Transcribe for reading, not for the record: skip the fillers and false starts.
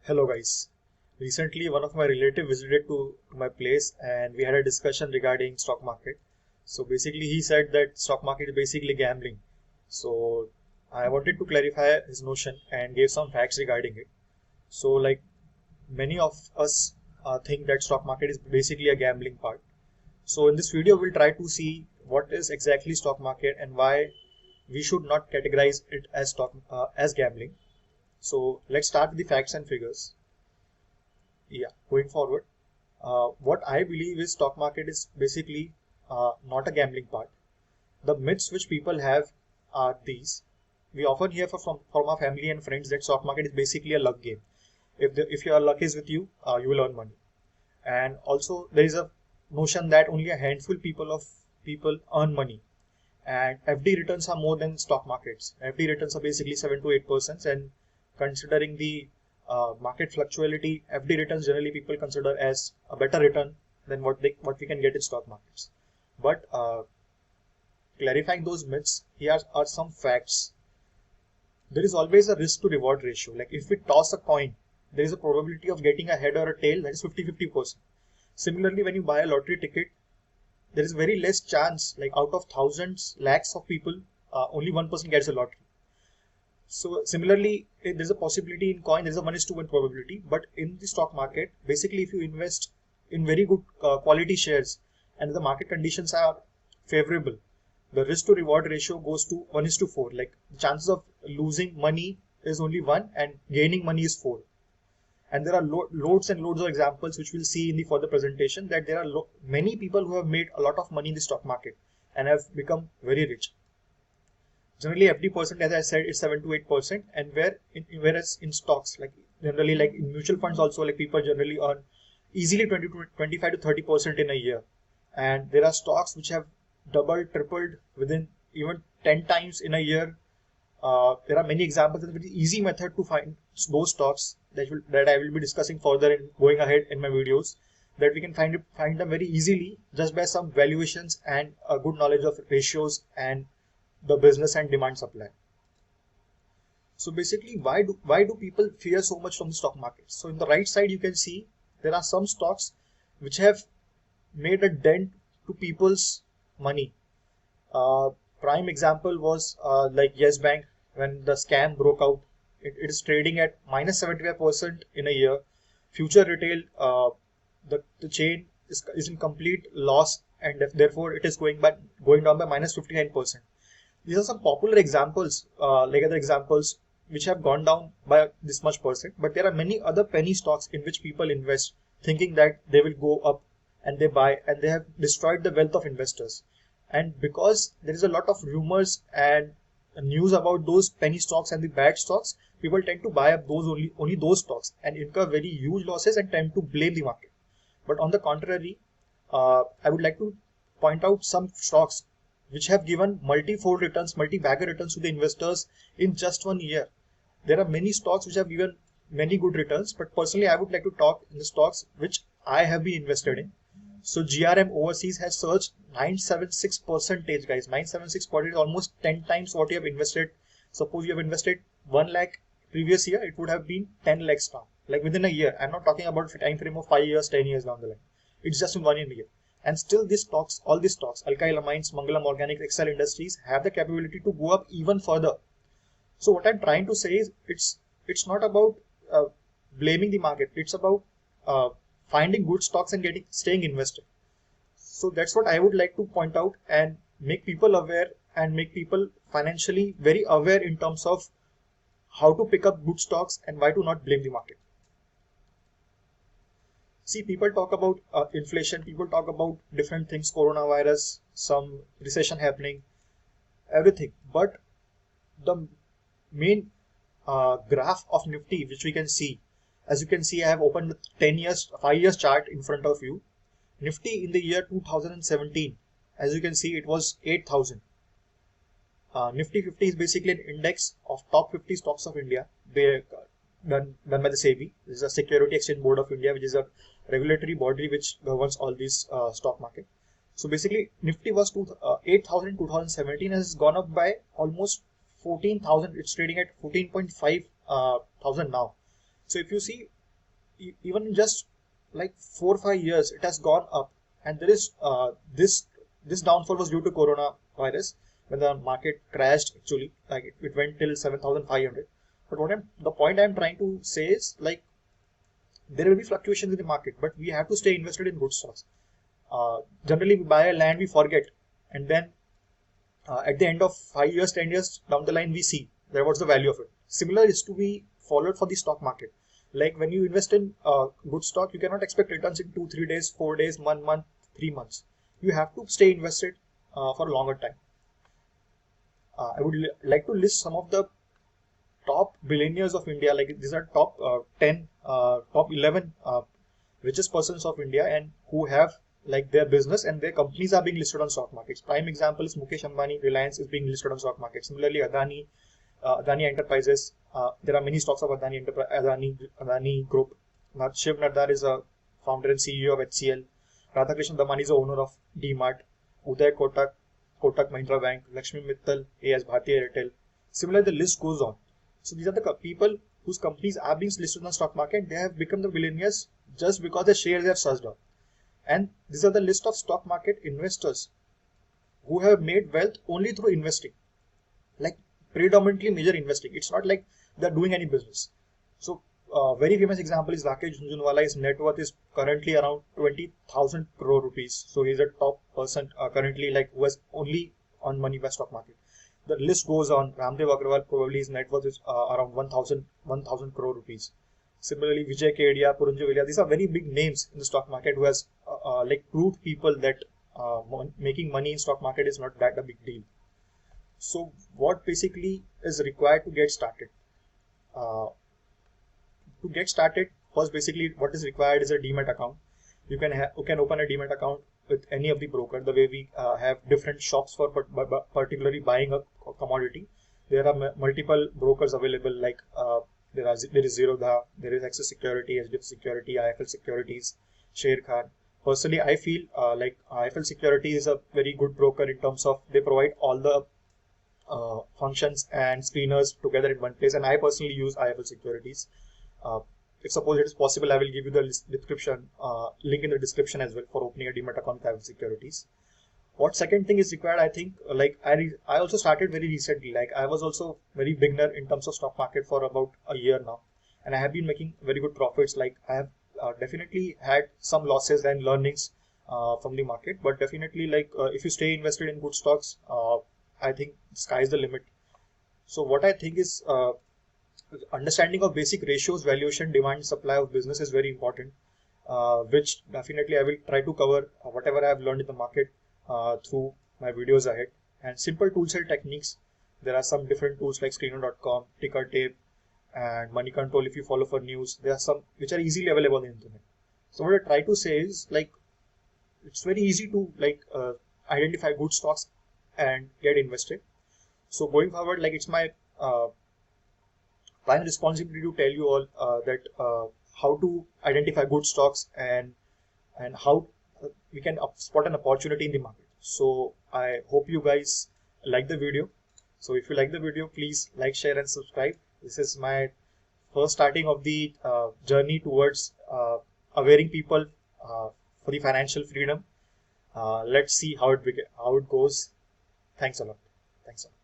Hello guys. Recently one of my relative visited to my place and we had a discussion regarding stock market. So basically he said that stock market is basically gambling. So I wanted to clarify his notion and gave some facts regarding it. So like many of us think that stock market is basically a gambling part. So in this video we'll try to see what is exactly stock market and why we should not categorize it as as gambling. So let's start with the facts and figures. Yeah, going forward, what I believe is stock market is basically not a gambling part. The myths which people have are these. We often hear from our family and friends that stock market is basically a luck game. If your luck is with you, you will earn money. And also there is a notion that only a handful people earn money. And FD returns are more than stock markets. FD returns are basically 7 to 8%, and considering the market fluctuality, FD returns generally people consider as a better return than what we can get in stock markets. But clarifying those myths, here are some facts. There is always a risk to reward ratio. Like if we toss a coin, there is a probability of getting a head or a tail that is 50-50%. Similarly, when you buy a lottery ticket, there is very less chance, like out of thousands, lakhs of people, only one person gets a lottery. So similarly, there's a possibility in coin, there's a 1:1 probability, but in the stock market, basically if you invest in very good quality shares and the market conditions are favorable, the risk to reward ratio goes to 1:4. Like the chances of losing money is only 1 and gaining money is 4. And there are loads and loads of examples which we'll see in the further presentation, that there are many people who have made a lot of money in the stock market and have become very rich. Generally FD%, as I said, is 7 to 8%, and whereas in stocks, like generally like in mutual funds also, like people generally earn easily 20 to 25 to 30% in a year. And there are stocks which have doubled, tripled within even 10 times in a year. There are many examples. It's a very easy method to find those stocks that I will be discussing further in going ahead in my videos, that we can find them very easily just by some valuations and a good knowledge of ratios and the business and demand supply. So basically, why do people fear so much from the stock market? So in the right side you can see there are some stocks which have made a dent to people's money. Prime example was like Yes Bank. When the scam broke out, it is trading at minus 75% in a year. Future Retail, the chain is in complete loss, and therefore it is going down by minus 59%. These are some popular examples, like other examples which have gone down by this much percent. But there are many other penny stocks in which people invest, thinking that they will go up, and they buy, and they have destroyed the wealth of investors. And because there is a lot of rumors and news about those penny stocks and the bad stocks, people tend to buy up those only those stocks and incur very huge losses and tend to blame the market. But on the contrary, I would like to point out some stocks which have given multi-fold returns, multi-bagger returns to the investors in just 1 year. There are many stocks which have given many good returns, but personally I would like to talk in the stocks which I have been invested in. So GRM Overseas has surged 976%, guys. 976% is almost 10 times what you have invested. Suppose you have invested 1 lakh previous year, it would have been 10 lakhs now. Like within a year. I'm not talking about a time frame of 5 years, 10 years down the line. It's just in 1 year. And still all these stocks, Alkyl Amines, Mangalam Organics, Excel Industries, have the capability to go up even further. So what I'm trying to say is it's not about blaming the market. It's about finding good stocks and staying invested. So that's what I would like to point out and make people aware and make people financially very aware in terms of how to pick up good stocks and why to not blame the market. See, people talk about inflation, people talk about different things, coronavirus, some recession happening, everything. But the main graph of Nifty, which we can see, as you can see, I have opened the 10 years, 5 years chart in front of you. Nifty in the year 2017, as you can see, it was 8,000. Nifty 50 is basically an index of top 50 stocks of India, done by the SEBI. This is a Security Exchange Board of India, which is a regulatory body which governs all these stock market. So basically, Nifty was 8,000 in 2017, and has gone up by almost 14,000. It's trading at 14.5 thousand now. So if you see, even in just like 4 or 5 years, it has gone up. And there is this downfall was due to coronavirus when the market crashed. Actually, like it went till 7,500. But the point I'm trying to say is like there will be fluctuations in the market, but we have to stay invested in good stocks. Generally, we buy a land, we forget, and then at the end of 5 years, 10 years down the line, we see that what's the value of it. Similar is to be followed for the stock market. Like when you invest in good stock, you cannot expect returns in 2, 3 days, 4 days, 1 month, 3 months. You have to stay invested for a longer time. I would like to list some of the top billionaires of India. Like these are top 10, top 11 richest persons of India, and who have like their business and their companies are being listed on stock markets. Prime example is Mukesh Ambani. Reliance is being listed on stock market. Similarly, Adani Enterprises. There are many stocks of Adani Group. Now, Shiv Nardar is a founder and CEO of HCL. Radhakrishnan Damani is the owner of DMart. Uday Kotak, Kotak Mahindra Bank. Lakshmi Mittal, AS Bharti Airtel. Similarly, the list goes on. So these are the people whose companies are being listed on the stock market. They have become the billionaires just because their shares have surged up. And these are the list of stock market investors who have made wealth only through investing, like predominantly major investing. It's not like they're doing any business. So very famous example is Rakesh Jhunjhunwala. His net worth is currently around 20,000 crore rupees. So he's a top person currently, like who has only on money by stock market. The list goes on. Ramdev Agrawal, probably his net worth is around 1,000 crore rupees. Similarly, Vijay Kedia, Purunji Velia, these are very big names in the stock market who has like proved people that making money in stock market is not that a big deal. So what basically is required to get started? First basically what is required is a Demat account. You can open a Demat account with any of the broker. The way we have different shops for particularly buying a commodity. There are multiple brokers available, like there is Zerodha, there is Axis Security, HDFC Security, IIFL Securities, Sharekhan. Personally, I feel like IIFL Security is a very good broker in terms of they provide all the functions and screeners together in one place, and I personally use IIFL Securities. If suppose it is possible, I will give you the link in the description as well for opening a Demat account with IIFL Securities. What second thing is required? I think like I also started very recently. Like I was also very beginner in terms of stock market for about a year now, and I have been making very good profits. Like I have definitely had some losses and learnings from the market, but definitely like if you stay invested in good stocks, I think sky's the limit. So what I think is understanding of basic ratios, valuation, demand, supply of business is very important, which definitely I will try to cover whatever I have learned in the market through my videos ahead. And simple tool set techniques. There are some different tools like Screener.com, Ticker Tape, and Money Control. If you follow for news, there are some which are easily available on the internet. So what I try to say is like it's very easy to like identify good stocks and get invested. So going forward, like it's my prime responsibility to tell you all that how to identify good stocks and how we can spot an opportunity in the market. So I hope you guys like the video. So if you like the video, please like, share, and subscribe. This is my first starting of the journey towards awareing people for the financial freedom. Let's see how it goes. Thanks a lot. Thanks a lot.